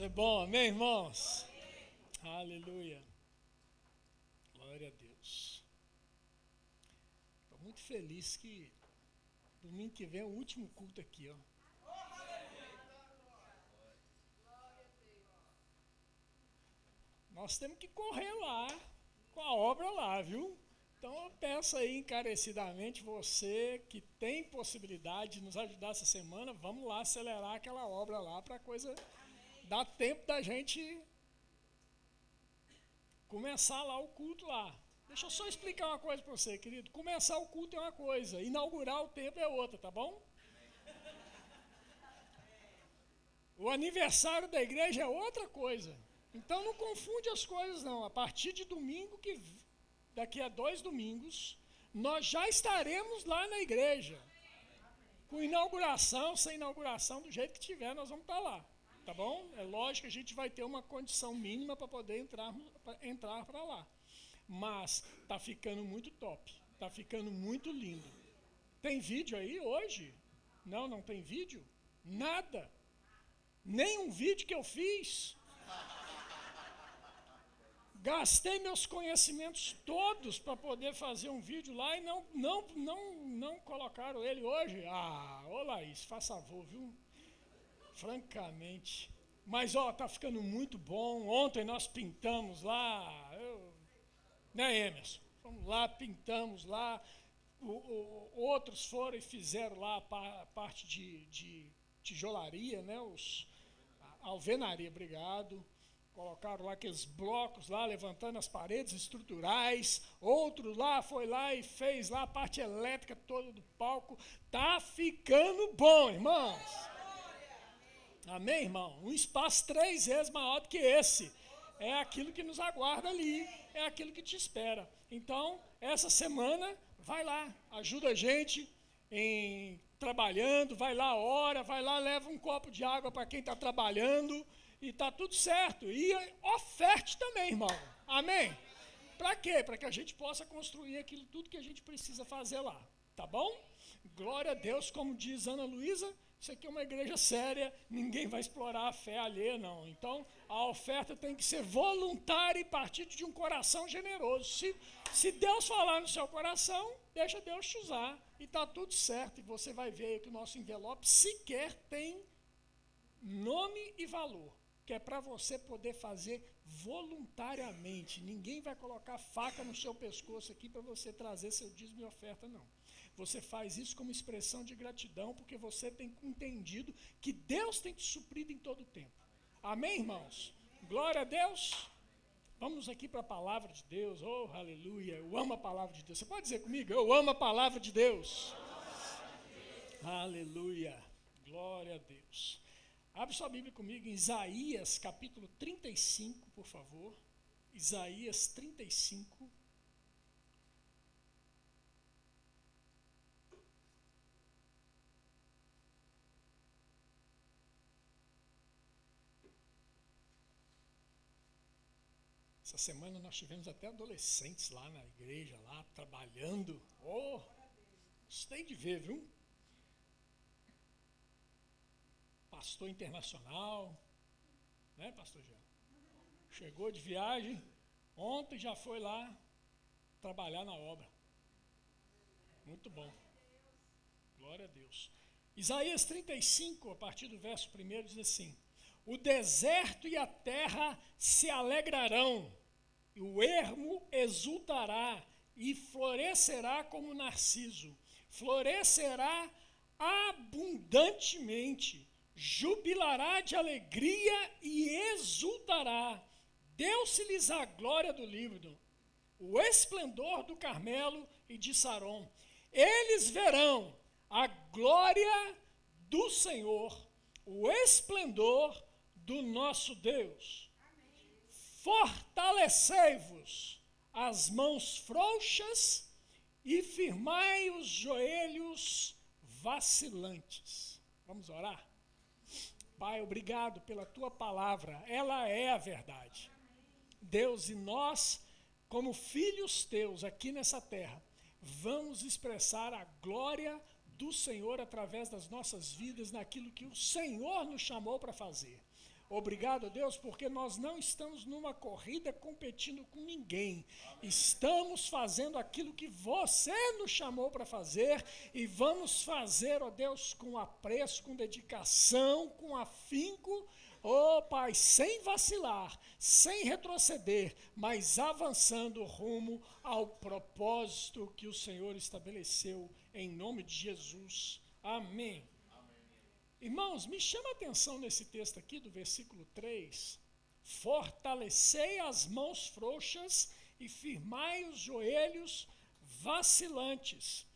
Deus é bom, amém, irmãos? Amém. Aleluia. Glória a Deus. Estou muito feliz que domingo que vem é o último culto aqui, ó. Nós temos que correr lá, com a obra lá, viu? Então eu peço aí encarecidamente, você que tem possibilidade de nos ajudar essa semana, vamos lá acelerar aquela obra lá para a coisa dar tempo da gente começar lá o culto lá. Deixa eu só explicar uma coisa para você, querido. Começar o culto é uma coisa, inaugurar o templo é outra, tá bom? O aniversário da igreja é outra coisa. Então não confunde as coisas não. A partir de domingo, daqui a 2 domingos, nós já estaremos lá na igreja. Com inauguração, sem inauguração, do jeito que tiver, nós vamos estar lá. Tá bom? É lógico que a gente vai ter uma condição mínima para poder entrar para lá. Mas tá ficando muito top. Tá ficando muito lindo. Tem vídeo aí hoje? Não tem vídeo? Nada. Nem um vídeo que eu fiz. Gastei meus conhecimentos todos para poder fazer um vídeo lá e não colocaram ele hoje. Ô Laís, faz favor, viu? Francamente. Mas, tá ficando muito bom. Ontem nós pintamos lá. Né, Emerson? Fomos lá, pintamos lá. Outros foram e fizeram lá a parte de tijolaria, né? Alvenaria, obrigado. Colocaram lá aqueles blocos lá, levantando as paredes estruturais. Outro lá foi lá e fez lá a parte elétrica toda do palco. Tá ficando bom, irmãos. Amém, irmão? Um espaço 3 vezes maior do que esse. É aquilo que nos aguarda ali. É aquilo que te espera. Então, essa semana, vai lá. Ajuda a gente trabalhando. Vai lá, ora. Vai lá, leva um copo de água para quem está trabalhando. E está tudo certo. E oferte também, irmão. Amém? Para quê? Para que a gente possa construir aquilo tudo que a gente precisa fazer lá. Tá bom? Glória a Deus, como diz Ana Luísa, isso aqui é uma igreja séria, ninguém vai explorar a fé alheia, não. Então, a oferta tem que ser voluntária e partir de um coração generoso. Se Deus falar no seu coração, deixa Deus te usar. E está tudo certo. E você vai ver que o nosso envelope sequer tem nome e valor. Que é para você poder fazer voluntariamente. Ninguém vai colocar faca no seu pescoço aqui para você trazer seu dízimo e oferta, não. Você faz isso como expressão de gratidão, porque você tem entendido que Deus tem te suprido em todo o tempo. Amém, irmãos? Glória a Deus. Vamos aqui para a palavra de Deus. Oh, aleluia. Eu amo a palavra de Deus. Você pode dizer comigo? Eu amo a palavra de Deus. Aleluia. Glória a Deus. Abre sua Bíblia comigo em Isaías, capítulo 35, por favor. Isaías 35. Essa semana nós tivemos até adolescentes lá na igreja, lá trabalhando. Gostei de ver, viu? Pastor internacional, né, pastor Jean? Chegou de viagem, ontem já foi lá trabalhar na obra. Muito bom. Glória a Deus. Isaías 35, a partir do verso 1, diz assim: o deserto e a terra se alegrarão, e o ermo exultará, e florescerá como narciso, florescerá abundantemente, jubilará de alegria e exultará. Deu-se-lhes a glória do Líbano, o esplendor do Carmelo e de Saron. Eles verão a glória do Senhor, o esplendor do nosso Deus. Fortalecei-vos as mãos frouxas e firmai os joelhos vacilantes. Vamos orar? Pai, obrigado pela tua palavra, ela é a verdade. Deus, e nós, como filhos teus aqui nessa terra, vamos expressar a glória do Senhor através das nossas vidas, naquilo que o Senhor nos chamou para fazer. Obrigado, Deus, porque nós não estamos numa corrida competindo com ninguém. Estamos fazendo aquilo que você nos chamou para fazer e vamos fazer, ó Deus, com apreço, com dedicação, com afinco, ó Pai, sem vacilar, sem retroceder, mas avançando rumo ao propósito que o Senhor estabeleceu em nome de Jesus. Amém. Irmãos, me chama a atenção nesse texto aqui, do versículo 3. Fortalecei as mãos frouxas e firmai os joelhos vacilantes.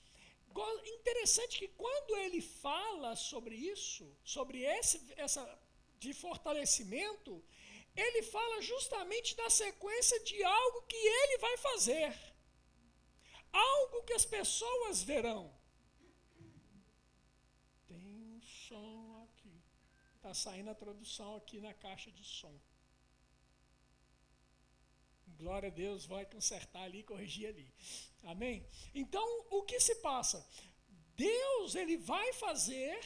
Interessante que quando ele fala sobre isso, sobre essa de fortalecimento, ele fala justamente da sequência de algo que ele vai fazer. Algo que as pessoas verão. Som aqui. Está saindo a tradução aqui na caixa de som. Glória a Deus, vai consertar ali, corrigir ali. Amém? Então, o que se passa? Deus, ele vai fazer,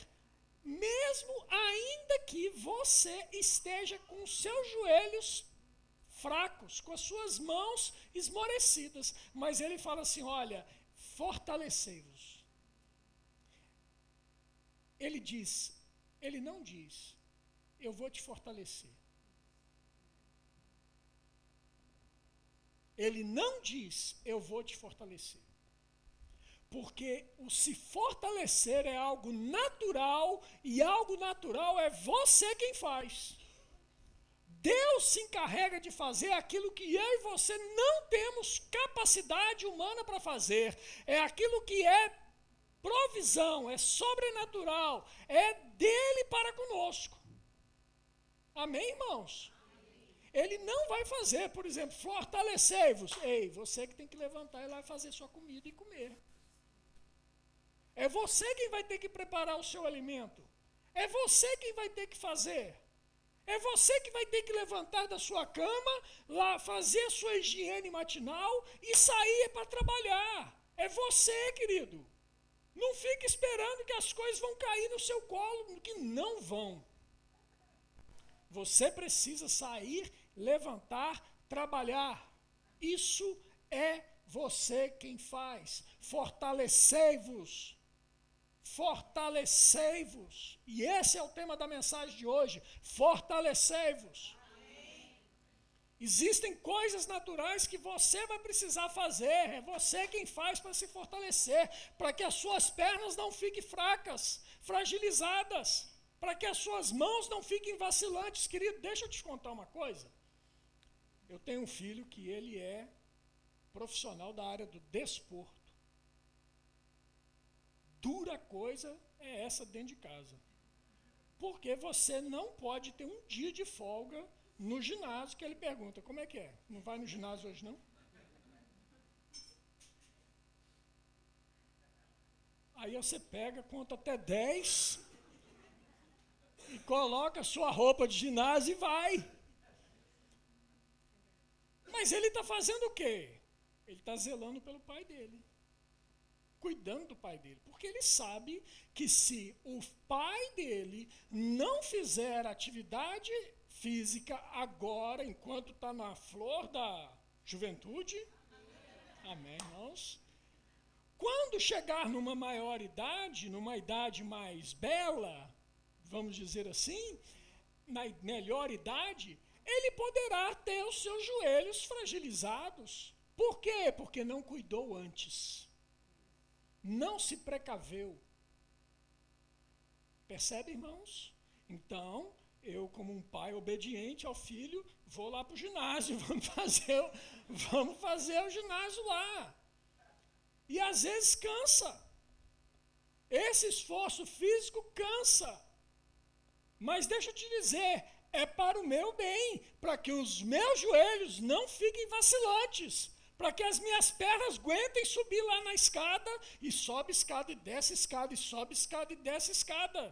mesmo ainda que você esteja com os seus joelhos fracos, com as suas mãos esmorecidas. Mas ele fala assim, olha, fortalecei-vos. Ele não diz, eu vou te fortalecer. Ele não diz, eu vou te fortalecer. Porque o se fortalecer é algo natural, e algo natural é você quem faz. Deus se encarrega de fazer aquilo que eu e você não temos capacidade humana para fazer. É aquilo que é provisão, é sobrenatural, é dele para conosco. Amém, irmãos? Ele não vai fazer, por exemplo, fortalecei-vos. Ei, você que tem que levantar e lá fazer sua comida e comer. É você quem vai ter que preparar o seu alimento. É você quem vai ter que fazer. É você que vai ter que levantar da sua cama, lá fazer a sua higiene matinal e sair para trabalhar. É você, querido. Não fique esperando que as coisas vão cair no seu colo, que não vão. Você precisa sair, levantar, trabalhar. Isso é você quem faz. Fortalecei-vos. Fortalecei-vos. E esse é o tema da mensagem de hoje. Fortalecei-vos. Existem coisas naturais que você vai precisar fazer, é você quem faz para se fortalecer, para que as suas pernas não fiquem fracas, fragilizadas, para que as suas mãos não fiquem vacilantes. Querido, deixa eu te contar uma coisa. Eu tenho um filho que ele é profissional da área do desporto. Dura coisa é essa dentro de casa. Porque você não pode ter um dia de folga no ginásio, que ele pergunta, como é que é? Não vai no ginásio hoje, não? Aí você pega, conta até 10 e coloca a sua roupa de ginásio e vai. Mas ele está fazendo o quê? Ele está zelando pelo pai dele, cuidando do pai dele, porque ele sabe que se o pai dele não fizer atividade física agora, enquanto está na flor da juventude, amém, irmãos? Quando chegar numa maior idade, numa idade mais bela, vamos dizer assim, na melhor idade, ele poderá ter os seus joelhos fragilizados. Por quê? Porque não cuidou antes. Não se precaveu. Percebe, irmãos? Então, eu, como um pai obediente ao filho, vou lá para o ginásio, vamos fazer o ginásio lá. E às vezes cansa. Esse esforço físico cansa. Mas deixa eu te dizer, é para o meu bem, para que os meus joelhos não fiquem vacilantes, para que as minhas pernas aguentem subir lá na escada, e sobe escada e desce escada, e sobe escada e desce escada.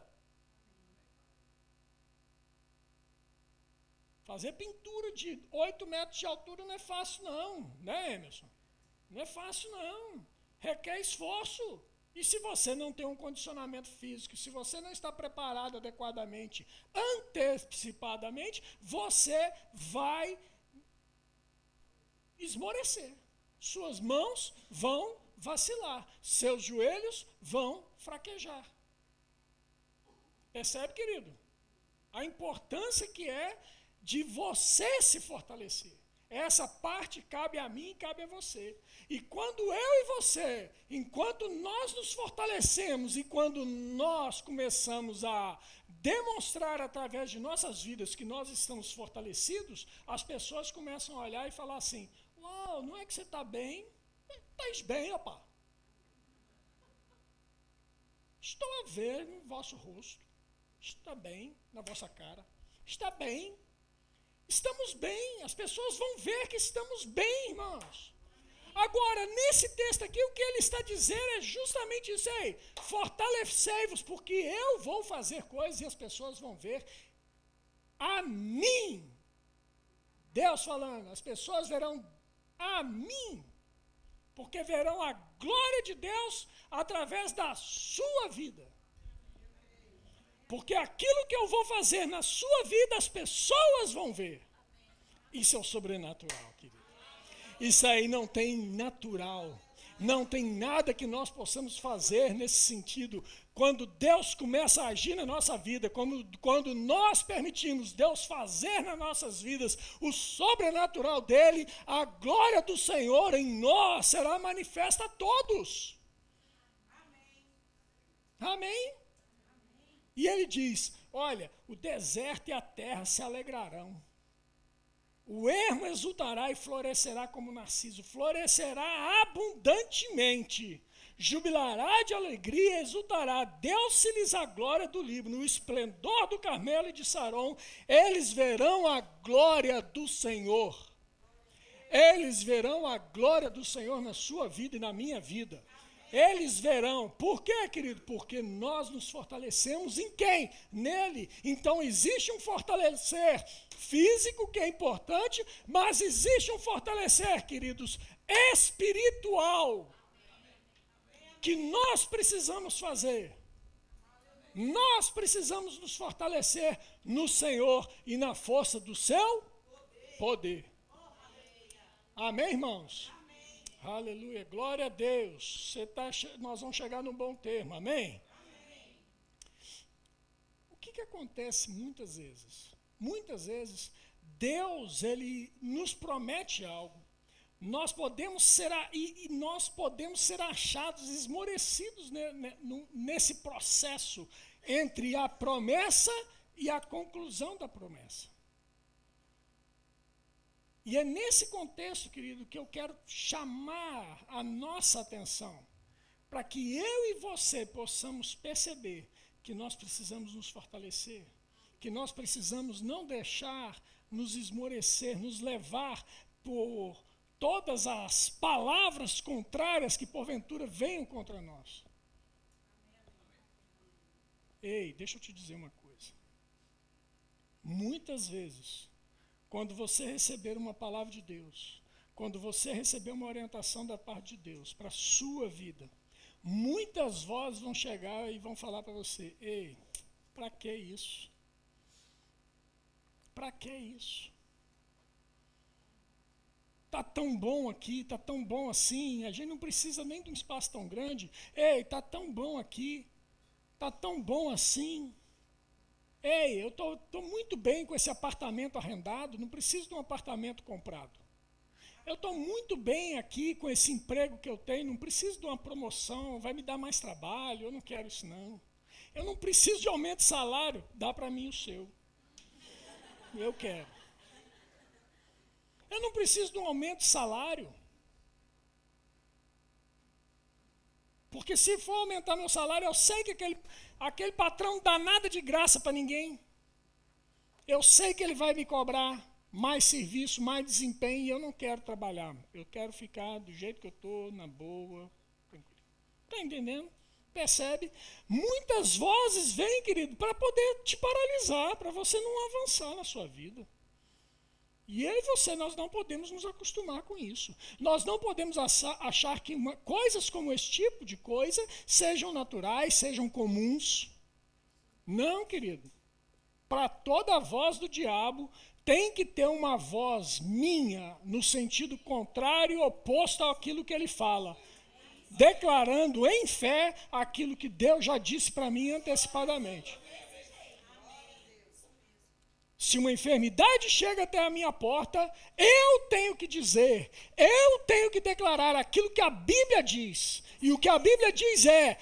Fazer pintura de 8 metros de altura não é fácil não, né, Emerson? Não é fácil não, requer esforço E se você não tem um condicionamento físico, se você não está preparado adequadamente, antecipadamente, você vai esmorecer. Suas mãos vão vacilar, seus joelhos vão fraquejar. Percebe, querido? A importância que é de você se fortalecer. Essa parte cabe a mim e cabe a você. E quando eu e você, enquanto nós nos fortalecemos e quando nós começamos a demonstrar através de nossas vidas que nós estamos fortalecidos, as pessoas começam a olhar e falar assim, uau, não é que você está bem? Estás bem, rapaz. Estou a ver no vosso rosto. Está bem na vossa cara. Está bem. Estamos bem. As pessoas vão ver que estamos bem, irmãos. Agora, nesse texto aqui, o que ele está dizendo é justamente isso aí. Fortalecei-vos, porque eu vou fazer coisas e as pessoas vão ver a mim. Deus falando, as pessoas verão a mim, porque verão a glória de Deus através da sua vida. Porque aquilo que eu vou fazer na sua vida, as pessoas vão ver. Isso é o sobrenatural, querido. Isso aí não tem natural. Não tem nada que nós possamos fazer nesse sentido. Quando Deus começa a agir na nossa vida, quando nós permitimos Deus fazer nas nossas vidas o sobrenatural dele, a glória do Senhor em nós será manifesta a todos. Amém? Amém? E ele diz, olha, o deserto e a terra se alegrarão. O ermo exultará e florescerá como narciso, florescerá abundantemente, jubilará de alegria e exultará, Deus-se-lhes a glória do Líbano, o esplendor do Carmelo e de Saron, eles verão a glória do Senhor. Eles verão a glória do Senhor na sua vida e na minha vida. Eles verão. Por quê, querido? Porque nós nos fortalecemos em quem? Nele. Então existe um fortalecer físico que é importante, mas existe um fortalecer, queridos, espiritual, que nós precisamos fazer. Nós precisamos nos fortalecer no Senhor e na força do seu poder. Amém, irmãos? Aleluia, glória a Deus. Nós vamos chegar num bom termo, amém? O que acontece muitas vezes? Muitas vezes, Deus, ele nos promete algo. Nós podemos ser achados esmorecidos nesse processo entre a promessa e a conclusão da promessa. E é nesse contexto, querido, que eu quero chamar a nossa atenção, para que eu e você possamos perceber que nós precisamos nos fortalecer, que nós precisamos não deixar nos esmorecer, nos levar por todas as palavras contrárias que porventura venham contra nós. Ei, deixa eu te dizer uma coisa. Muitas vezes, quando você receber uma palavra de Deus, quando você receber uma orientação da parte de Deus para a sua vida, muitas vozes vão chegar e vão falar para você, ei, para que isso? Para que isso? Está tão bom aqui, está tão bom assim, a gente não precisa nem de um espaço tão grande. Ei, está tão bom aqui, está tão bom assim. Ei, eu estou muito bem com esse apartamento arrendado, não preciso de um apartamento comprado. Eu estou muito bem aqui com esse emprego que eu tenho, não preciso de uma promoção, vai me dar mais trabalho, eu não quero isso não. Eu não preciso de aumento de salário, dá para mim o seu. Eu quero. Eu não preciso de um aumento de salário. Porque se for aumentar meu salário, eu sei que aquele patrão não dá nada de graça para ninguém. Eu sei que ele vai me cobrar mais serviço, mais desempenho, e eu não quero trabalhar. Eu quero ficar do jeito que eu estou, na boa, tranquilo. Está entendendo? Percebe? Muitas vozes vêm, querido, para poder te paralisar, para você não avançar na sua vida. E eu e você, nós não podemos nos acostumar com isso. Nós não podemos achar que coisas como esse tipo de coisa sejam naturais, sejam comuns. Não, querido. Para toda voz do diabo, tem que ter uma voz minha, no sentido contrário, oposto àquilo que ele fala. Declarando em fé aquilo que Deus já disse para mim antecipadamente. Se uma enfermidade chega até a minha porta, eu tenho que dizer, eu tenho que declarar aquilo que a Bíblia diz. E o que a Bíblia diz é,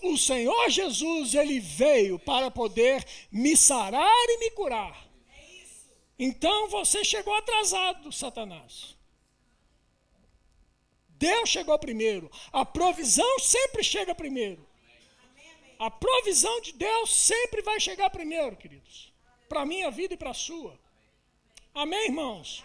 o Senhor Jesus, ele veio para poder me sarar e me curar. Então você chegou atrasado, Satanás. Deus chegou primeiro. A provisão sempre chega primeiro. A provisão de Deus sempre vai chegar primeiro, queridos. Para a minha vida e para a sua. Amém, irmãos?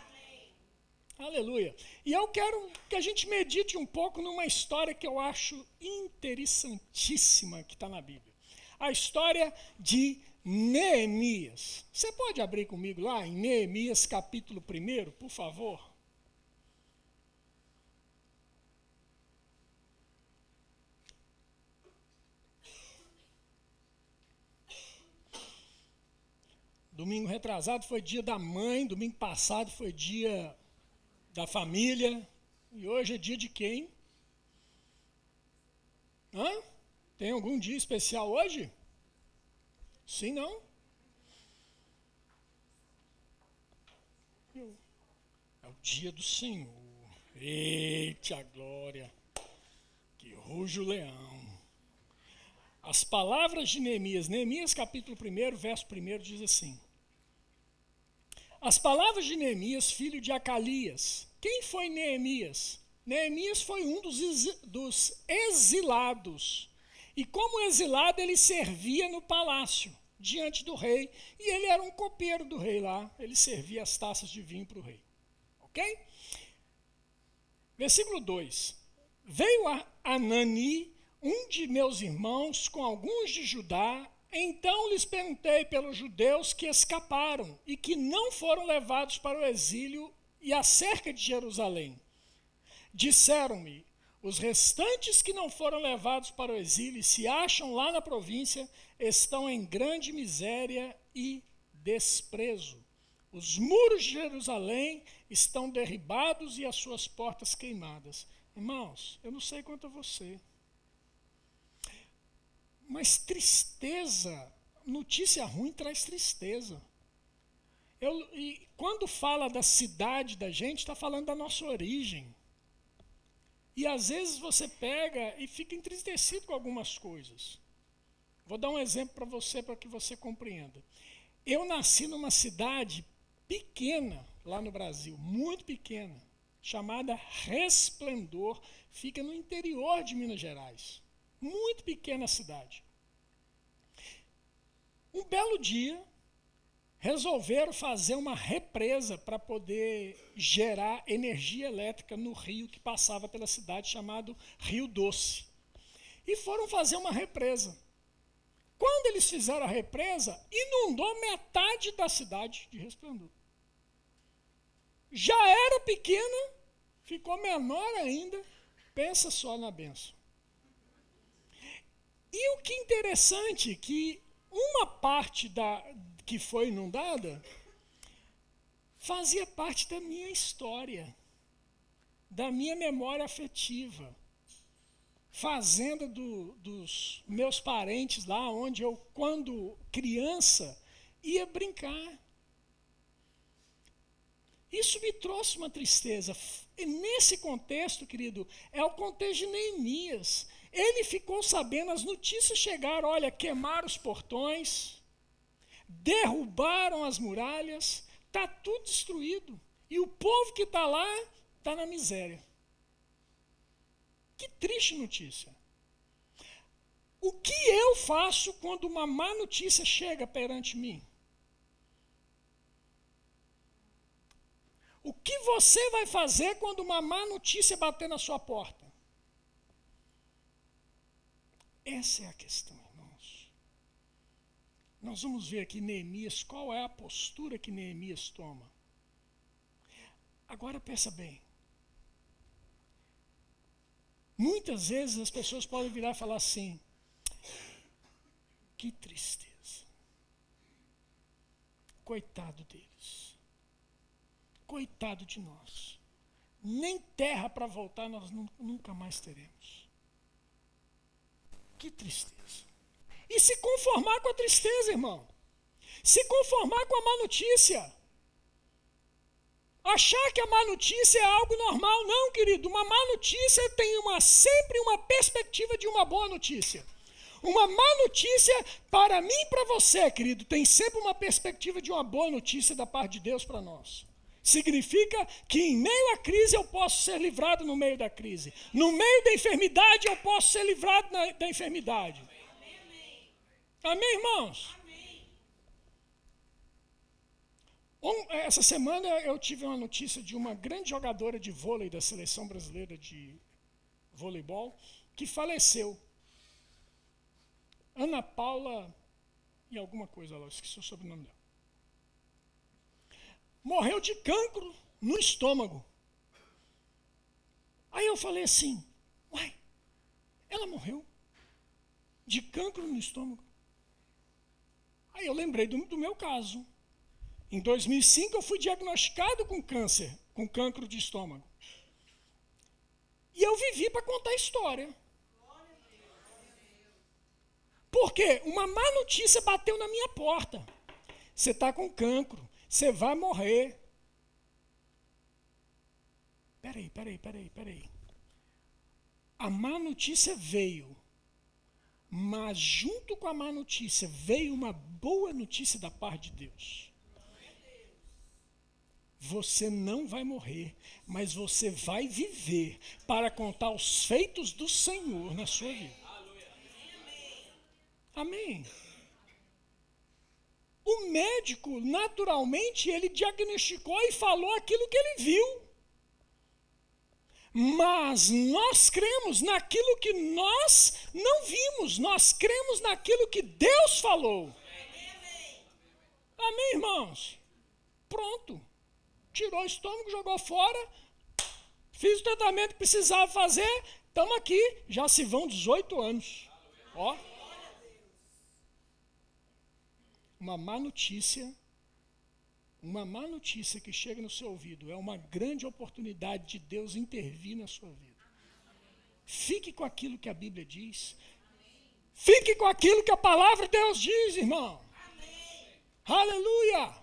Amém. Aleluia. E eu quero que a gente medite um pouco numa história que eu acho interessantíssima que está na Bíblia. A história de Neemias. Você pode abrir comigo lá em Neemias capítulo 1, por favor? Domingo retrasado foi dia da mãe, domingo passado foi dia da família, e hoje é dia de quem? Hã? Tem algum dia especial hoje? Sim, não? É o dia do Senhor. Eita glória! Que ruge o leão. As palavras de Neemias capítulo 1, verso 1 diz assim. As palavras de Neemias, filho de Acalias. Quem foi Neemias? Neemias foi um dos exilados. E como exilado, ele servia no palácio, diante do rei. E ele era um copeiro do rei lá. Ele servia as taças de vinho para o rei. Ok? Versículo 2. Veio Anani, um de meus irmãos, com alguns de Judá. Então lhes perguntei pelos judeus que escaparam e que não foram levados para o exílio e acerca de Jerusalém. Disseram-me, os restantes que não foram levados para o exílio e se acham lá na província estão em grande miséria e desprezo. Os muros de Jerusalém estão derribados e as suas portas queimadas. Irmãos, eu não sei quanto a você, mas tristeza, notícia ruim traz tristeza. E quando fala da cidade da gente, está falando da nossa origem. E às vezes você pega e fica entristecido com algumas coisas. Vou dar um exemplo para você, para que você compreenda. Eu nasci numa cidade pequena, lá no Brasil, muito pequena, chamada Resplendor, fica no interior de Minas Gerais. Muito pequena cidade. Um belo dia, resolveram fazer uma represa para poder gerar energia elétrica no rio que passava pela cidade, chamado Rio Doce. E foram fazer uma represa. Quando eles fizeram a represa, inundou metade da cidade de Resplendor. Já era pequena, ficou menor ainda, pensa só na bênção. E o que é interessante, que uma parte que foi inundada fazia parte da minha história, da minha memória afetiva. Fazenda dos meus parentes lá, onde eu, quando criança, ia brincar. Isso me trouxe uma tristeza. E nesse contexto, querido, é o contexto de Neemias. Ele ficou sabendo, as notícias chegaram, olha, queimaram os portões, derrubaram as muralhas, está tudo destruído. E o povo que está lá, está na miséria. Que triste notícia. O que eu faço quando uma má notícia chega perante mim? O que você vai fazer quando uma má notícia bater na sua porta? Essa é a questão, irmãos. Nós vamos ver aqui Neemias, qual é a postura que Neemias toma. Agora pensa bem. Muitas vezes as pessoas podem virar e falar assim: que tristeza. Coitado deles. Coitado de nós. Nem terra para voltar nós nunca mais teremos. Que tristeza. E se conformar com a tristeza, irmão. Se conformar com a má notícia. Achar que a má notícia é algo normal. Não, querido. Uma má notícia tem sempre uma perspectiva de uma boa notícia. Uma má notícia, para mim e para você, querido, tem sempre uma perspectiva de uma boa notícia da parte de Deus para nós. Significa que em meio à crise eu posso ser livrado no meio da crise. No meio da enfermidade eu posso ser livrado da enfermidade. Amém, irmãos? Essa semana eu tive uma notícia de uma grande jogadora de vôlei da seleção brasileira de voleibol que faleceu. Ana Paula e alguma coisa lá, eu esqueci o sobrenome dela. Morreu de cancro no estômago. Aí eu falei assim, uai, ela morreu de cancro no estômago. Aí eu lembrei do meu caso. Em 2005 eu fui diagnosticado com câncer, com cancro de estômago. E eu vivi para contar a história. Porque uma má notícia bateu na minha porta. Você está com cancro, você vai morrer. Peraí. A má notícia veio, mas junto com a má notícia veio uma boa notícia da parte de Deus. Você não vai morrer, mas você vai viver para contar os feitos do Senhor na sua vida. Amém. O médico, naturalmente, ele diagnosticou e falou aquilo que ele viu. Mas nós cremos naquilo que nós não vimos. Nós cremos naquilo que Deus falou. Amém, irmãos? Pronto. Tirou o estômago, jogou fora. Fiz o tratamento que precisava fazer. Estamos aqui. Já se vão 18 anos. Ó. Uma má notícia que chega no seu ouvido é uma grande oportunidade de Deus intervir na sua vida. Fique com aquilo que a Bíblia diz. Fique com aquilo que a palavra de Deus diz, irmão. Aleluia!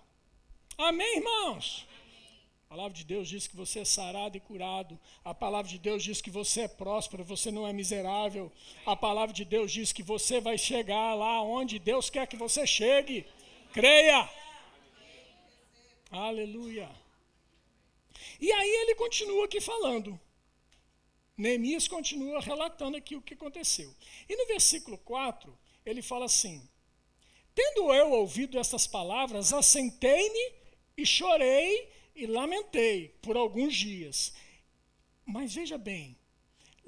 Amém, irmãos? A palavra de Deus diz que você é sarado e curado. A palavra de Deus diz que você é próspero, você não é miserável. A palavra de Deus diz que você vai chegar lá onde Deus quer que você chegue. Creia! Aleluia! E aí ele continua aqui falando. Neemias continua relatando aqui o que aconteceu. E no versículo 4, ele fala assim: tendo eu ouvido estas palavras, assentei-me e chorei e lamentei por alguns dias. Mas veja bem,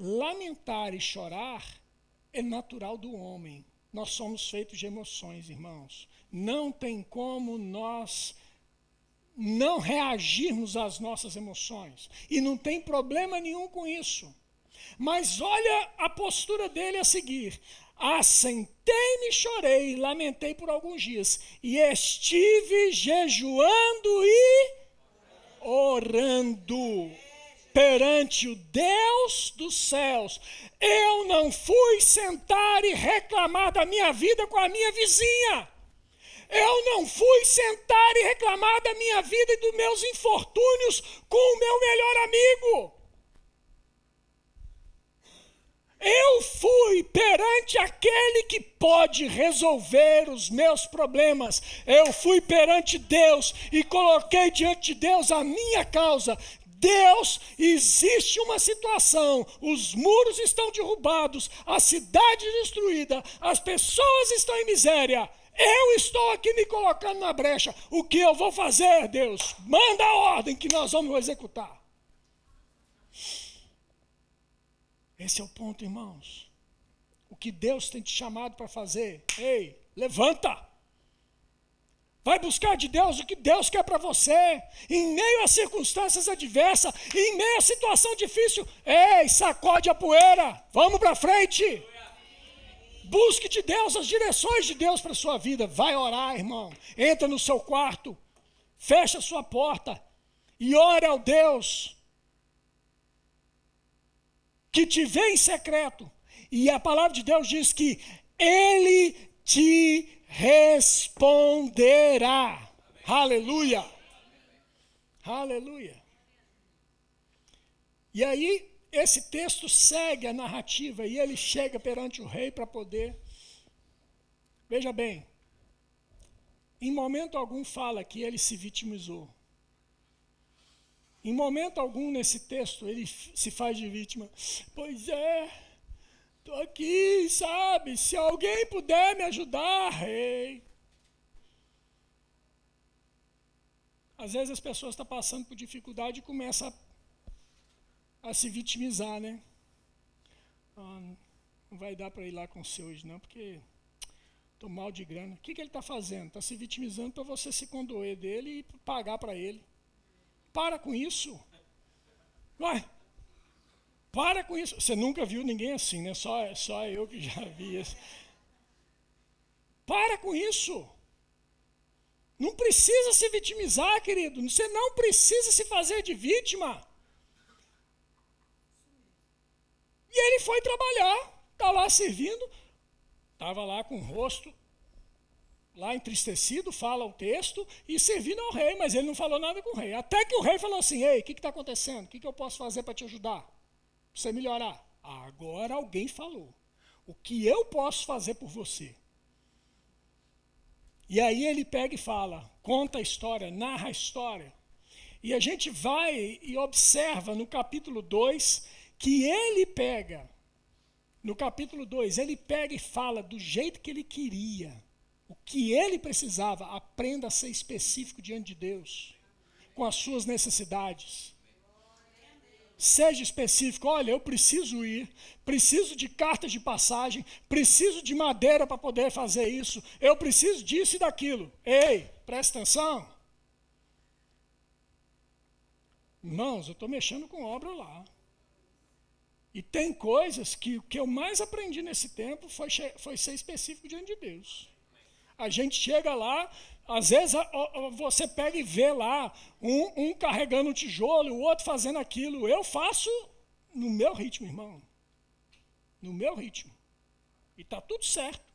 lamentar e chorar é natural do homem. Nós somos feitos de emoções, irmãos. Não tem como nós não reagirmos às nossas emoções. E não tem problema nenhum com isso. Mas olha a postura dele a seguir. Assentei-me e chorei, lamentei por alguns dias. E estive jejuando e orando perante o Deus dos céus. Eu não fui sentar e reclamar da minha vida com a minha vizinha. Eu não fui sentar e reclamar da minha vida e dos meus infortúnios com o meu melhor amigo. Eu fui perante aquele que pode resolver os meus problemas. Eu fui perante Deus e coloquei diante de Deus a minha causa. Deus, existe uma situação, os muros estão derrubados, a cidade destruída, as pessoas estão em miséria. Eu estou aqui me colocando na brecha. O que eu vou fazer, Deus? Manda a ordem que nós vamos executar. Esse é o ponto, irmãos. O que Deus tem te chamado para fazer? Ei, levanta! Vai buscar de Deus o que Deus quer para você. Em meio a circunstâncias adversas, em meio a situação difícil, ei, sacode a poeira. Vamos para frente. Busque de Deus as direções de Deus para a sua vida. Vai orar, irmão. Entra no seu quarto, fecha a sua porta e ore ao Deus que te vê em secreto. E a palavra de Deus diz que Ele te responderá. Aleluia. Aleluia. E aí, esse texto segue a narrativa e ele chega perante o rei para poder... Veja bem, em momento algum fala que ele se vitimizou. Em momento algum nesse texto ele se faz de vítima. Pois é, estou aqui, sabe, se alguém puder me ajudar, rei. Às vezes as pessoas estão passando por dificuldade e começam a se vitimizar, né? Não vai dar para ir lá com você hoje não, porque estou mal de grana. O que ele está fazendo? Está se vitimizando para você se condoer dele e pagar para ele. Para com isso. Vai. Para com isso. Você nunca viu ninguém assim, né? Só eu que já vi isso. Para com isso. Não precisa se vitimizar, querido. Você não precisa se fazer de vítima. E ele foi trabalhar. Está lá servindo. Estava lá com o rosto lá entristecido, fala o texto, e servindo ao rei, mas ele não falou nada com o rei. Até que o rei falou assim, ei, o que está acontecendo? O que eu posso fazer para te ajudar? Para você melhorar? Agora alguém falou. O que eu posso fazer por você? E aí ele pega e fala, conta a história, narra a história. E a gente vai e observa no capítulo 2, que ele pega, no capítulo 2, ele pega e fala do jeito que ele queria. O que ele precisava, aprenda a ser específico diante de Deus, com as suas necessidades. Seja específico, olha, eu preciso ir, preciso de cartas de passagem, preciso de madeira para poder fazer isso, eu preciso disso e daquilo. Ei, presta atenção. Irmãos, eu estou mexendo com obra lá. E tem coisas que o que eu mais aprendi nesse tempo foi ser específico diante de Deus. A gente chega lá, às vezes você pega e vê lá, um carregando um tijolo, o outro fazendo aquilo. Eu faço no meu ritmo, irmão. No meu ritmo. E está tudo certo.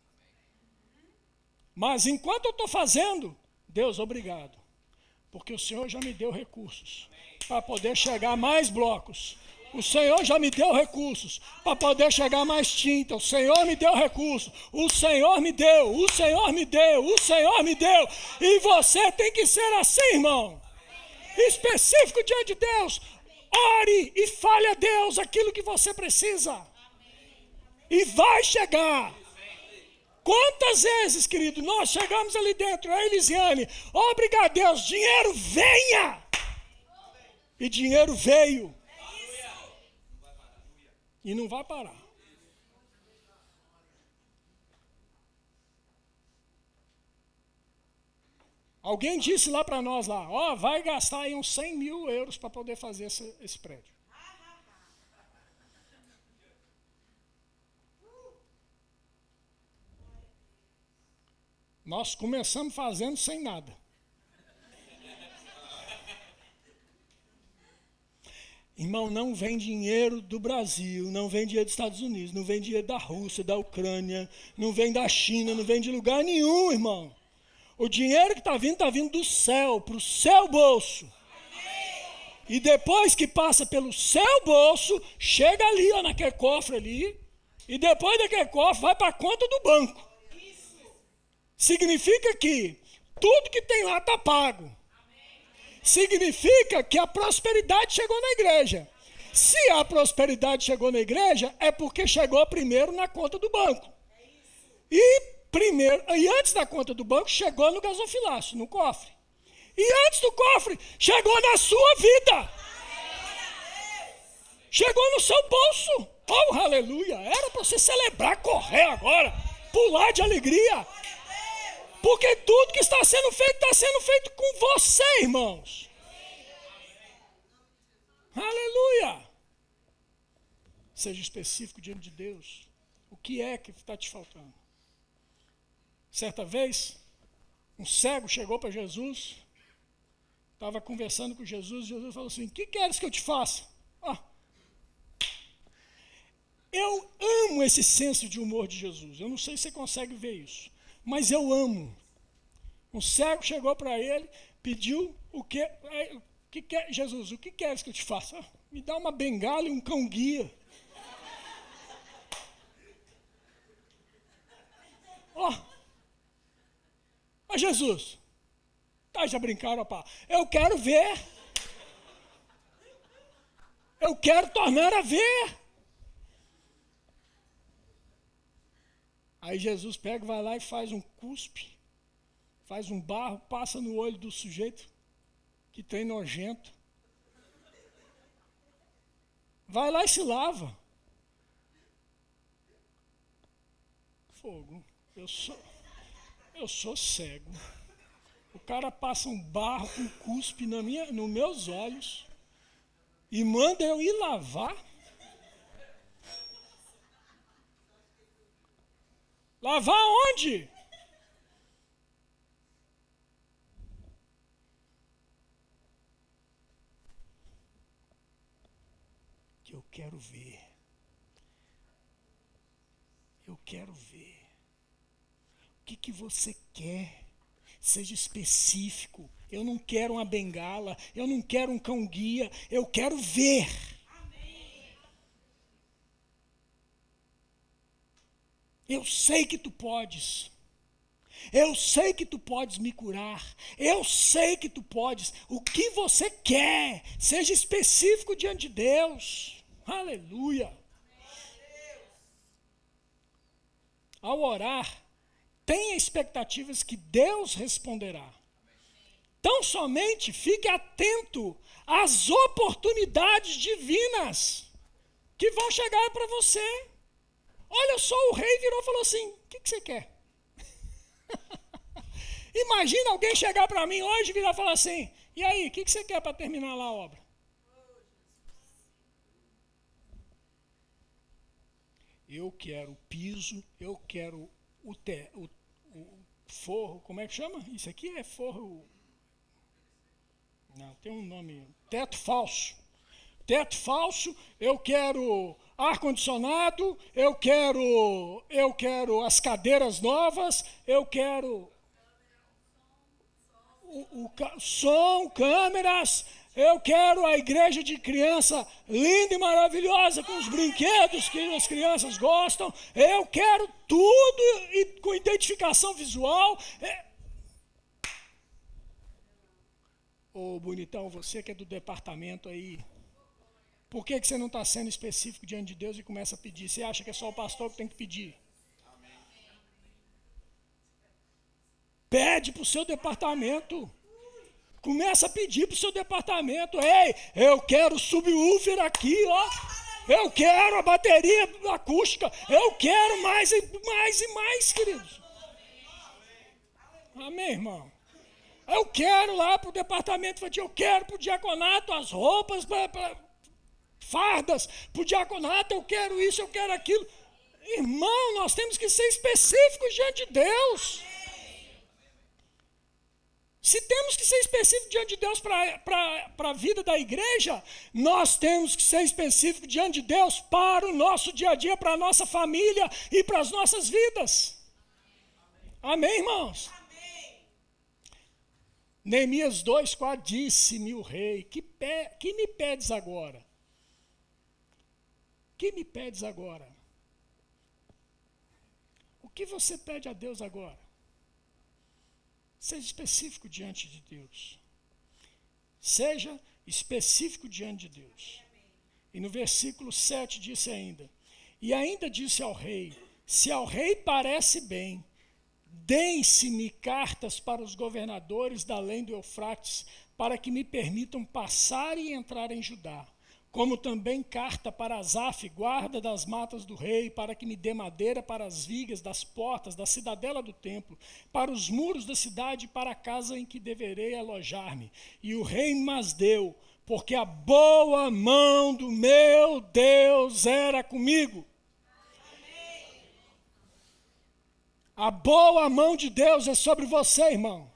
Mas enquanto eu estou fazendo, Deus, obrigado. Porque o Senhor já me deu recursos para poder chegar a mais blocos. O Senhor já me deu recursos para poder chegar mais tinta. O Senhor me deu recursos. O Senhor me deu, o Senhor me deu, o Senhor me deu. E você tem que ser assim, irmão. Específico diante de Deus. Ore e fale a Deus aquilo que você precisa. E vai chegar. Quantas vezes, querido, nós chegamos ali dentro, a Elisiane, obrigado a Deus, dinheiro venha. E dinheiro veio. E não vai parar. Alguém disse lá para nós lá, ó, vai gastar aí uns 100 mil euros para poder fazer esse prédio. Nós começamos fazendo sem nada. Irmão, não vem dinheiro do Brasil, não vem dinheiro dos Estados Unidos, não vem dinheiro da Rússia, da Ucrânia, não vem da China, não vem de lugar nenhum, irmão. O dinheiro que está vindo do céu, para o seu bolso. E depois que passa pelo seu bolso, chega ali, ó, naquele cofre ali, e depois daquele cofre vai para a conta do banco. Significa que tudo que tem lá está pago. Significa que a prosperidade chegou na igreja. Se a prosperidade chegou na igreja, é porque chegou primeiro na conta do banco. E antes da conta do banco, chegou no gasofilácio, no cofre. E antes do cofre, chegou na sua vida. Chegou no seu bolso. Oh, aleluia. Era para você celebrar, correr agora, pular de alegria. Porque tudo que está sendo feito com você, irmãos. Aleluia! Seja específico diante de Deus. O que é que está te faltando? Certa vez, um cego chegou para Jesus, estava conversando com Jesus, e Jesus falou assim: o que queres que eu te faça? Eu amo esse senso de humor de Jesus. Eu não sei se você consegue ver isso, mas eu amo. Um cego chegou para ele, pediu o que Jesus, o que queres que eu te faça? Me dá uma bengala e um cão-guia. Jesus, já brincaram, pá. Eu quero ver. Eu quero tornar a ver. Aí Jesus pega, vai lá e faz um cuspe, faz um barro, passa no olho do sujeito, que tem nojento. Vai lá e se lava. Fogo, eu sou cego. O cara passa um barro com cuspe nos meus olhos e manda eu ir lavar. Lavar onde? Que eu quero ver. Eu quero ver. O que você quer? Seja específico. Eu não quero uma bengala, eu não quero um cão-guia, eu quero ver. Eu sei que tu podes. Eu sei que tu podes me curar. Eu sei que tu podes. O que você quer, seja específico diante de Deus. Aleluia. Ao orar, tenha expectativas que Deus responderá. Tão somente fique atento às oportunidades divinas que vão chegar para você. Olha só, o rei virou e falou assim: o que você quer? Imagina alguém chegar para mim hoje e virar e falar assim: e aí, o que você quer para terminar lá a obra? Eu quero o piso, eu quero o forro, como é que chama? Isso aqui é forro... Não, tem um nome... Teto falso. Teto falso, eu quero ar-condicionado, eu quero as cadeiras novas, eu quero o som, câmeras, eu quero a igreja de criança linda e maravilhosa, com os brinquedos que as crianças gostam, eu quero tudo e com identificação visual. Ô, bonitão, você que é do departamento aí, por que você não está sendo específico diante de Deus e começa a pedir? Você acha que é só o pastor que tem que pedir? Pede para o seu departamento. Começa a pedir para o seu departamento. Ei, eu quero subwoofer aqui, ó. Eu quero a bateria acústica. Eu quero mais e mais e mais, queridos. Amém, irmão? Eu quero lá para o departamento infantil. Eu quero para o diaconato as roupas, fardas. Para o diaconato eu quero isso, eu quero aquilo. Irmão, nós temos que ser específicos diante de Deus. Se temos que ser específicos diante de Deus para a vida da igreja, nós temos que ser específicos diante de Deus para o nosso dia a dia, para a nossa família e para as nossas vidas. Amém, irmãos? Amém. Neemias 2:4 disse-me o rei: que me pedes agora? Que me pedes agora? O que você pede a Deus agora? Seja específico diante de Deus. Seja específico diante de Deus. E no versículo 7 disse ainda: e ainda disse ao rei: se ao rei parece bem, deem-se-me cartas para os governadores da além do Eufrates, para que me permitam passar e entrar em Judá. como também carta para Asaf, guarda das matas do rei, para que me dê madeira para as vigas das portas da cidadela do templo, para os muros da cidade e para a casa em que deverei alojar-me. E o rei mas deu, porque a boa mão do meu Deus era comigo. A boa mão de Deus é sobre você, irmão.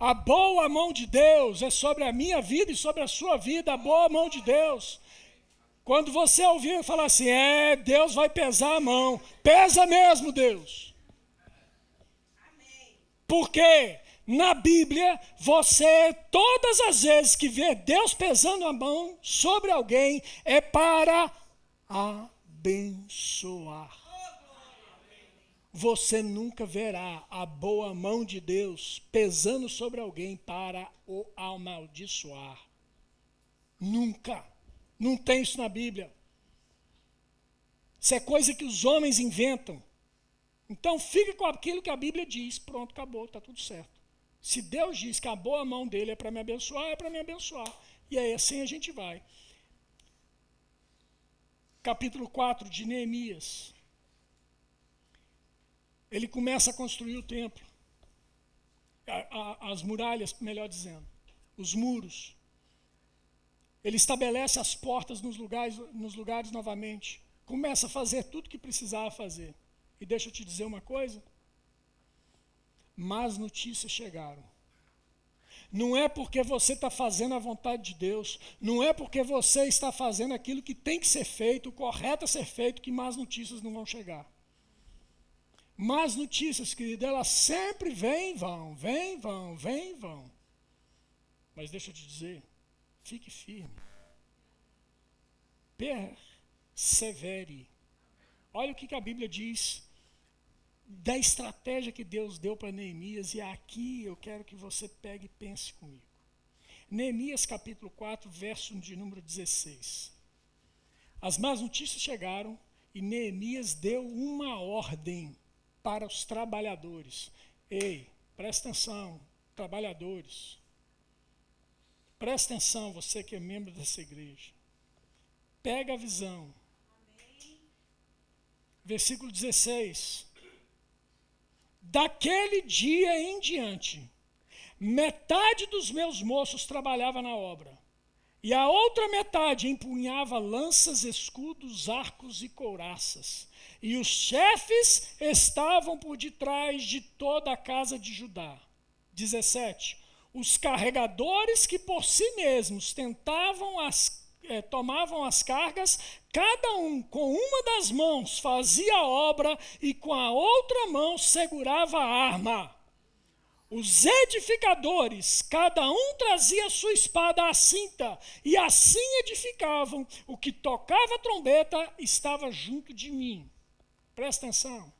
A boa mão de Deus é sobre a minha vida e sobre a sua vida, a boa mão de Deus. Quando você ouvir falar assim, Deus vai pesar a mão. Pesa mesmo, Deus. Porque na Bíblia, você, todas as vezes que vê Deus pesando a mão sobre alguém, é para abençoar. Você nunca verá a boa mão de Deus pesando sobre alguém para o amaldiçoar. Nunca. Não tem isso na Bíblia. Isso é coisa que os homens inventam. Então fica com aquilo que a Bíblia diz. Pronto, acabou, está tudo certo. Se Deus diz que a boa mão dele é para me abençoar, é para me abençoar. E aí assim a gente vai. Capítulo 4 de Neemias. Ele começa a construir o templo, as muralhas, melhor dizendo, os muros. Ele estabelece as portas nos lugares novamente. Começa a fazer tudo o que precisava fazer. E deixa eu te dizer uma coisa. Más notícias chegaram. Não é porque você está fazendo a vontade de Deus, não é porque você está fazendo aquilo que tem que ser feito, o correto a ser feito, que más notícias não vão chegar. Más notícias, querido, elas sempre vêm e vão, vêm e vão, vêm e vão. Mas deixa eu te dizer, fique firme. Persevere. Olha o que a Bíblia diz da estratégia que Deus deu para Neemias, e aqui eu quero que você pegue e pense comigo. Neemias capítulo 4, verso de número 16. As más notícias chegaram e Neemias deu uma ordem para os trabalhadores. Ei, presta atenção, trabalhadores. Presta atenção, você que é membro dessa igreja. Pega a visão. Amém. Versículo 16. Daquele dia em diante, metade dos meus moços trabalhava na obra, e a outra metade empunhava lanças, escudos, arcos e couraças. E os chefes estavam por detrás de toda a casa de Judá. 17. Os carregadores que por si mesmos tomavam as cargas, cada um com uma das mãos fazia a obra e com a outra mão segurava a arma. Os edificadores, cada um trazia a sua espada à cinta, e assim edificavam. O que tocava a trombeta estava junto de mim. Presta atenção.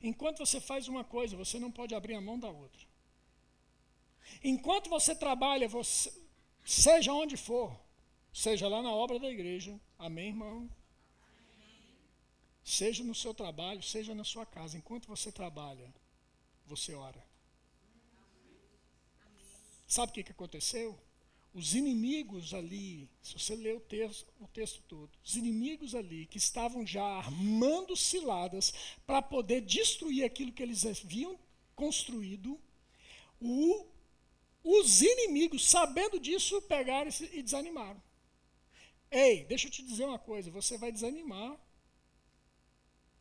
Enquanto você faz uma coisa, você não pode abrir a mão da outra. Enquanto você trabalha, seja onde for, seja lá na obra da igreja, amém, irmão? Seja no seu trabalho, seja na sua casa, enquanto você trabalha, você ora. Sabe o que aconteceu? Os inimigos ali, se você ler o texto todo, os inimigos ali que estavam já armando ciladas para poder destruir aquilo que eles haviam construído, os inimigos, sabendo disso, pegaram e desanimaram. Ei, deixa eu te dizer uma coisa, você vai desanimar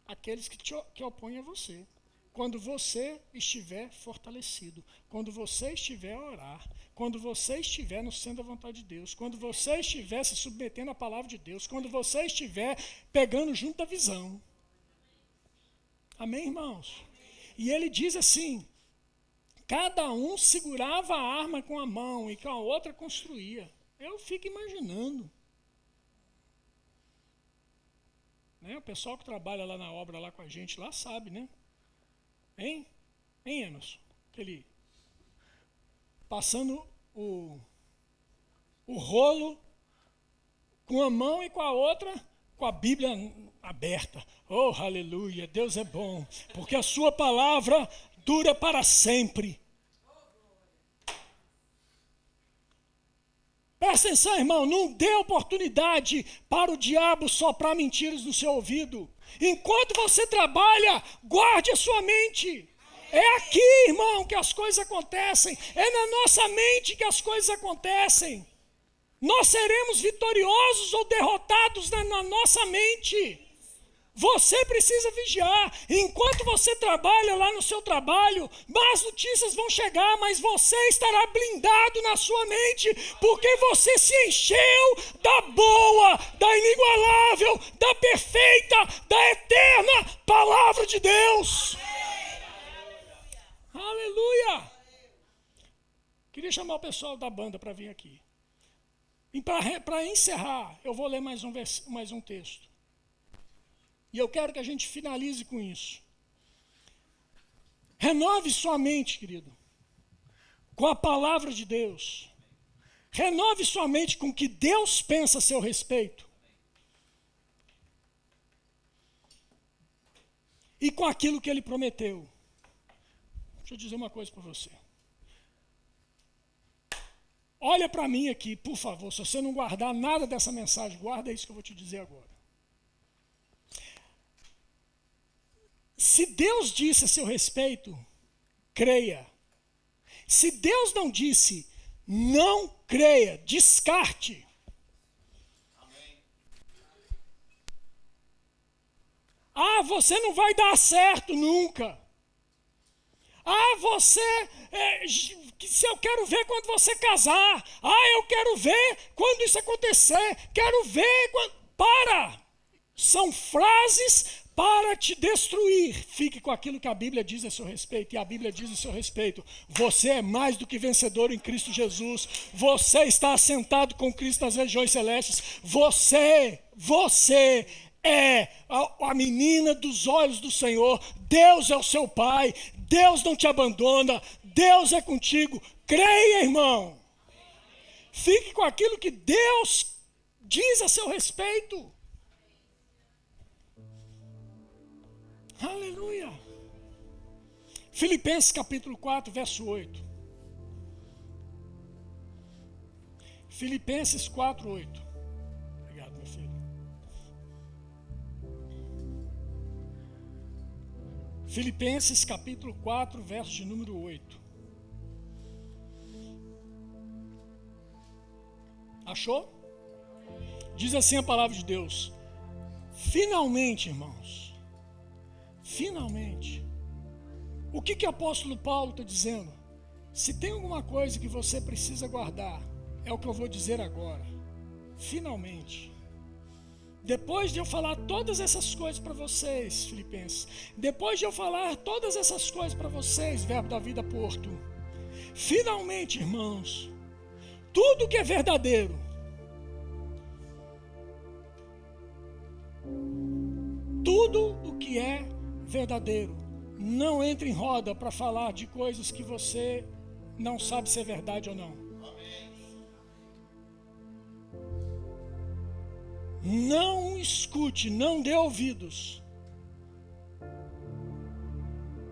aqueles que opõem a você. Quando você estiver fortalecido, quando você estiver a orar, quando você estiver no centro da vontade de Deus, quando você estiver se submetendo à palavra de Deus, quando você estiver pegando junto da visão. Amém, irmãos? E ele diz assim, cada um segurava a arma com a mão e com a outra construía. Eu fico imaginando. Né? O pessoal que trabalha lá na obra, lá com a gente, lá sabe, né? Hein, Emerson? Aquele passando o rolo com a mão e com a outra, com a Bíblia aberta. Oh, aleluia, Deus é bom, porque a sua palavra dura para sempre. Presta atenção, irmão, não dê oportunidade para o diabo soprar mentiras no seu ouvido. Enquanto você trabalha, guarde a sua mente. É aqui, irmão, que as coisas acontecem. É na nossa mente que as coisas acontecem. Nós seremos vitoriosos ou derrotados na nossa mente. Você precisa vigiar. Enquanto você trabalha lá no seu trabalho, más notícias vão chegar, mas você estará blindado na sua mente, porque você se encheu da boa, da inigualável, da perfeita, da eterna palavra de Deus. Aleluia! Queria chamar o pessoal da banda para vir aqui. E para encerrar, eu vou ler mais um texto. E eu quero que a gente finalize com isso. Renove sua mente, querido, com a palavra de Deus. Renove sua mente com o que Deus pensa a seu respeito. E com aquilo que Ele prometeu. Deixa eu dizer uma coisa para você. Olha para mim aqui, por favor. Se você não guardar nada dessa mensagem, guarda isso que eu vou te dizer agora. Se Deus disse a seu respeito, creia. Se Deus não disse, não creia, descarte. Amém. Ah, você não vai dar certo nunca. Ah, se eu quero ver quando você casar. Ah, eu quero ver quando isso acontecer. Quero ver quando... Para! São frases para te destruir. Fique com aquilo que a Bíblia diz a seu respeito. E a Bíblia diz a seu respeito: você é mais do que vencedor em Cristo Jesus. Você está assentado com Cristo nas regiões celestes. Você é a menina dos olhos do Senhor. Deus é o seu Pai. Deus não te abandona. Deus é contigo. Creia, irmão. Fique com aquilo que Deus diz a seu respeito. Aleluia. Filipenses capítulo 4, verso 8. Filipenses 4, 8. Obrigado, meu filho. Filipenses capítulo 4, verso de número 8. Achou? Diz assim a palavra de Deus: finalmente, irmãos, finalmente. O que o apóstolo Paulo está dizendo? Se tem alguma coisa que você precisa guardar, é o que eu vou dizer agora. Finalmente. Depois de eu falar todas essas coisas para vocês, Filipenses, depois de eu falar todas essas coisas para vocês, Verbo da Vida Porto, finalmente, irmãos, tudo que é verdadeiro, tudo o que é verdadeiro, não entre em roda para falar de coisas que você não sabe se é verdade ou não. Não escute, não dê ouvidos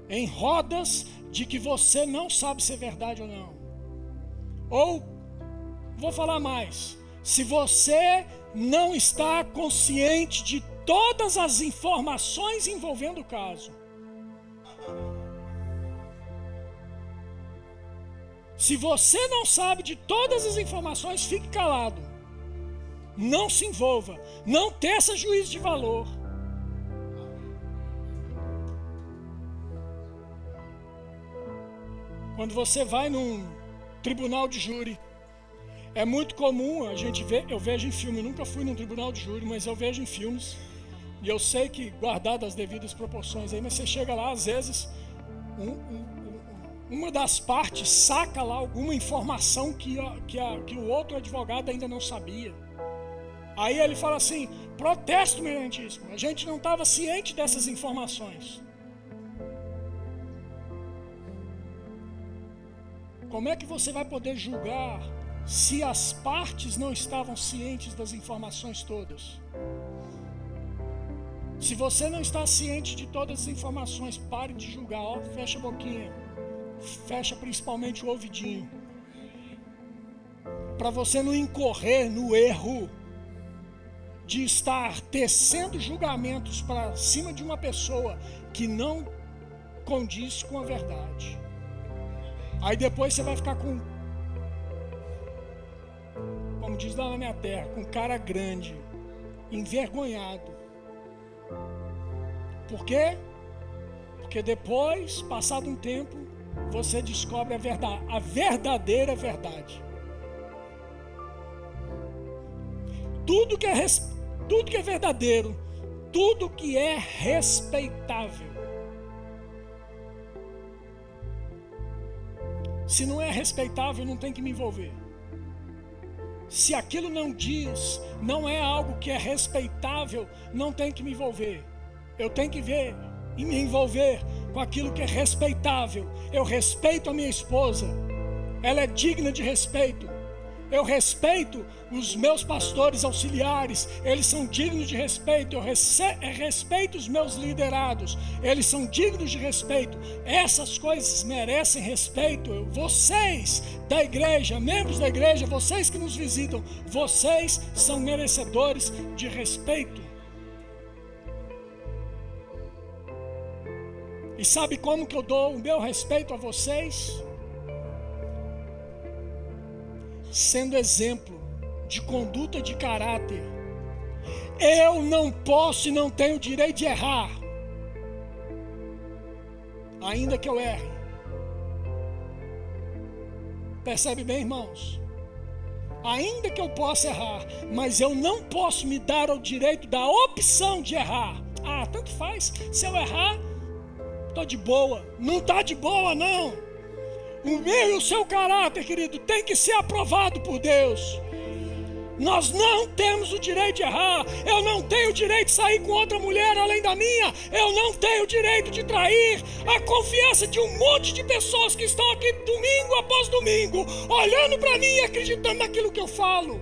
em rodas de que você não sabe se é verdade ou não. Ou, vou falar mais, se você não está consciente de todas as informações envolvendo o caso. Se você não sabe de todas as informações, fique calado. Não se envolva. Não teça juízo de valor. Quando você vai num tribunal de júri, é muito comum a gente ver, eu vejo em filme, nunca fui num tribunal de júri, mas eu vejo em filmes, e eu sei que guardado as devidas proporções aí, mas você chega lá, às vezes, uma das partes saca lá alguma informação que o outro advogado ainda não sabia. Aí ele fala assim: protesto, meritíssimo, a gente não estava ciente dessas informações. Como é que você vai poder julgar se as partes não estavam cientes das informações todas? Se você não está ciente de todas as informações, pare de julgar. Ó, fecha a boquinha. Fecha principalmente o ouvidinho. para você não incorrer no erro de estar tecendo julgamentos para cima de uma pessoa que não condiz com a verdade. Aí depois você vai ficar com, como diz lá na minha terra, com cara grande, envergonhado. Por quê? Porque depois, passado um tempo, você descobre a verdadeira verdade. Tudo que é verdadeiro, tudo que é respeitável. Se não é respeitável, não tem que me envolver. Se aquilo não é algo que é respeitável, não tem que me envolver. Eu tenho que ver e me envolver com aquilo que é respeitável. Eu respeito a minha esposa, ela é digna de respeito. Eu respeito os meus pastores auxiliares, eles são dignos de respeito. Eu respeito os meus liderados, eles são dignos de respeito. Essas coisas merecem respeito. Vocês da igreja, membros da igreja, vocês que nos visitam, vocês são merecedores de respeito. E sabe como que eu dou o meu respeito a vocês? Sendo exemplo de conduta de caráter. Eu não posso e não tenho direito de errar, ainda que eu erre. Percebe bem, irmãos? Ainda que eu possa errar, mas eu não posso me dar o direito da opção de errar. Ah, tanto faz, se eu errar, estou de boa. Não está de boa, não. O meu e o seu caráter, querido, tem que ser aprovado por Deus. Nós não temos o direito de errar. Eu não tenho o direito de sair com outra mulher além da minha. Eu não tenho o direito de trair a confiança de um monte de pessoas que estão aqui domingo após domingo, olhando para mim e acreditando naquilo que eu falo.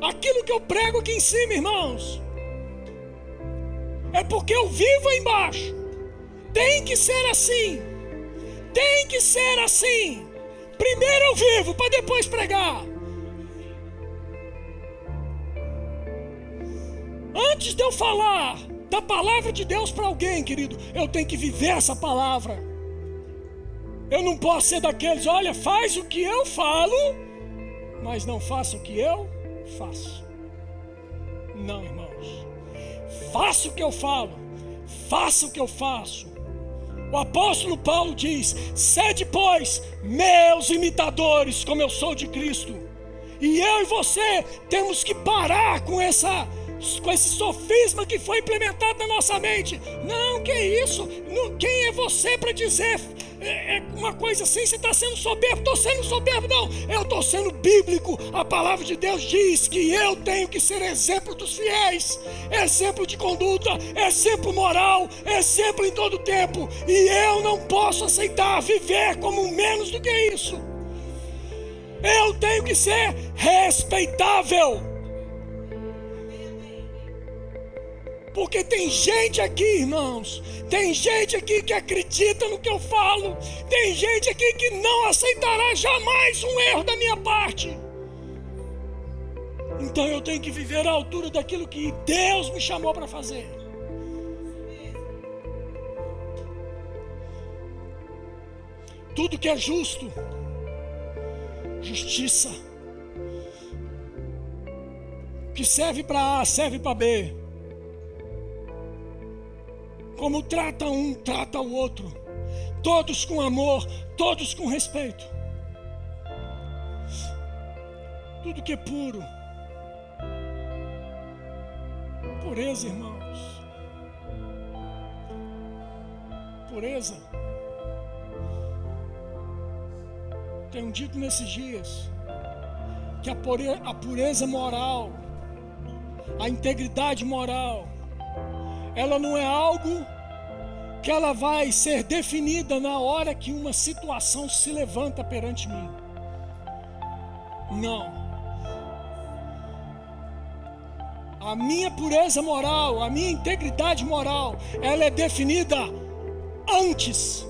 Aquilo que eu prego aqui em cima, irmãos, é porque eu vivo aí embaixo. Tem que ser assim. Tem que ser assim. Primeiro eu vivo para depois pregar. Antes de eu falar da palavra de Deus para alguém, querido, eu tenho que viver essa palavra. Eu não posso ser daqueles, olha, faz o que eu falo, mas não faça o que eu faço. Não, irmãos. Faça o que eu falo, faça o que eu faço. O apóstolo Paulo diz: sede, pois, meus imitadores, como eu sou de Cristo. E eu e você temos que parar com esse sofisma que foi implementado na nossa mente. Não, que isso? Quem é você para dizer uma coisa assim? Você está sendo soberbo? Estou sendo soberbo? Não, eu estou sendo bíblico. A palavra de Deus diz que eu tenho que ser exemplo dos fiéis, exemplo de conduta, exemplo moral, exemplo em todo tempo. E eu não posso aceitar viver como menos do que isso. Eu tenho que ser respeitável. Porque tem gente aqui, irmãos, tem gente aqui que acredita no que eu falo, tem gente aqui que não aceitará jamais um erro da minha parte. Então eu tenho que viver à altura daquilo que Deus me chamou para fazer. Tudo que é justo, justiça, que serve para A, serve para B. Como trata um, trata o outro. Todos com amor, todos com respeito. Tudo que é puro. Pureza, irmãos. Pureza. Tenho dito nesses dias que a pureza moral, a integridade moral, ela não é algo que ela vai ser definida na hora que uma situação se levanta perante mim. Não. A minha pureza moral, a minha integridade moral, ela é definida antes,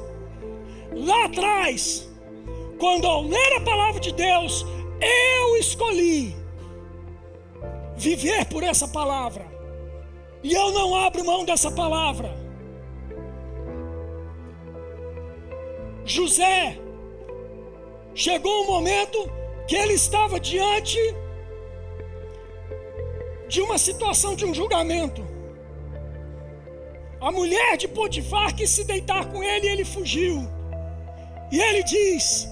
lá atrás, quando ao ler a palavra de Deus, eu escolhi viver por essa palavra, e eu não abro mão dessa palavra. José, chegou um momento que ele estava diante de uma situação, de um julgamento. A mulher de Potifar quis se deitar com ele e ele fugiu. E ele diz: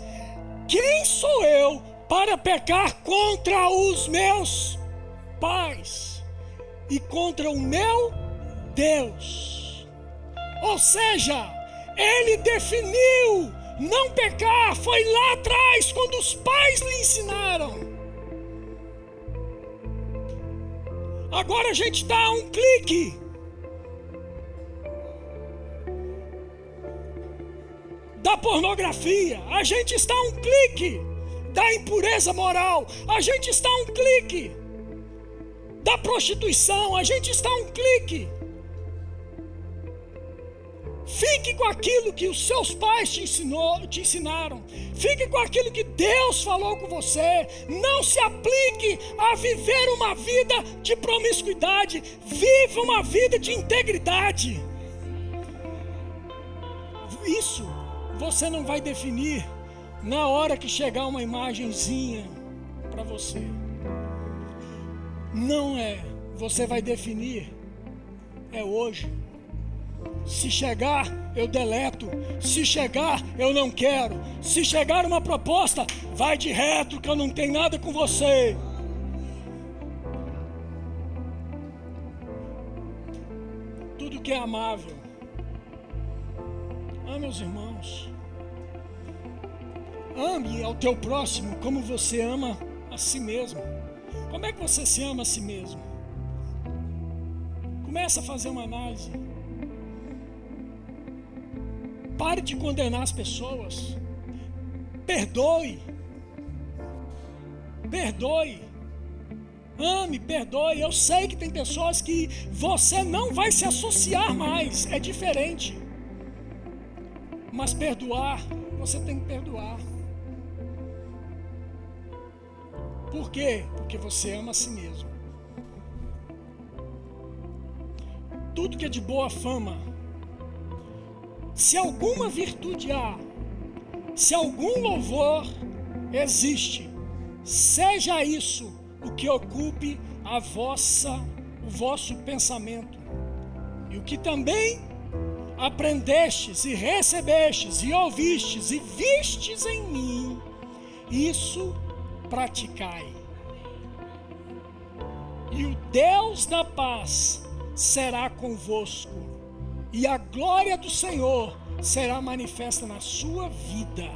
quem sou eu para pecar contra os meus pais e contra o meu Deus? Ou seja, ele definiu não pecar, foi lá atrás, quando os pais lhe ensinaram. Agora a gente está a um clique da pornografia, a gente está a um clique da impureza moral, a gente está a um clique da prostituição, a gente está a um clique. Fique com aquilo que os seus pais te ensinaram. Fique com aquilo que Deus falou com você. Não se aplique a viver uma vida de promiscuidade. Viva uma vida de integridade. Isso você não vai definir na hora que chegar uma imagenzinha para você. Não é. Você vai definir é hoje. Se chegar, eu deleto. Se chegar, eu não quero. Se chegar uma proposta, vai de reto, que eu não tenho nada com você. Tudo que é amável. Meus irmãos, ame ao teu próximo como você ama a si mesmo. Como é que você se ama a si mesmo? Começa a fazer uma análise. Pare de condenar as pessoas. Perdoe. Perdoe. Ame, perdoe. Eu sei que tem pessoas que você não vai se associar mais. É diferente. Mas perdoar, você tem que perdoar. Por quê? Porque você ama a si mesmo. Tudo que é de boa fama, se alguma virtude há, se algum louvor existe, seja isso o que ocupe o vosso pensamento. E o que também aprendestes e recebestes e ouvistes e vistes em mim, isso praticai. E o Deus da paz será convosco, e a glória do Senhor será manifesta na sua vida.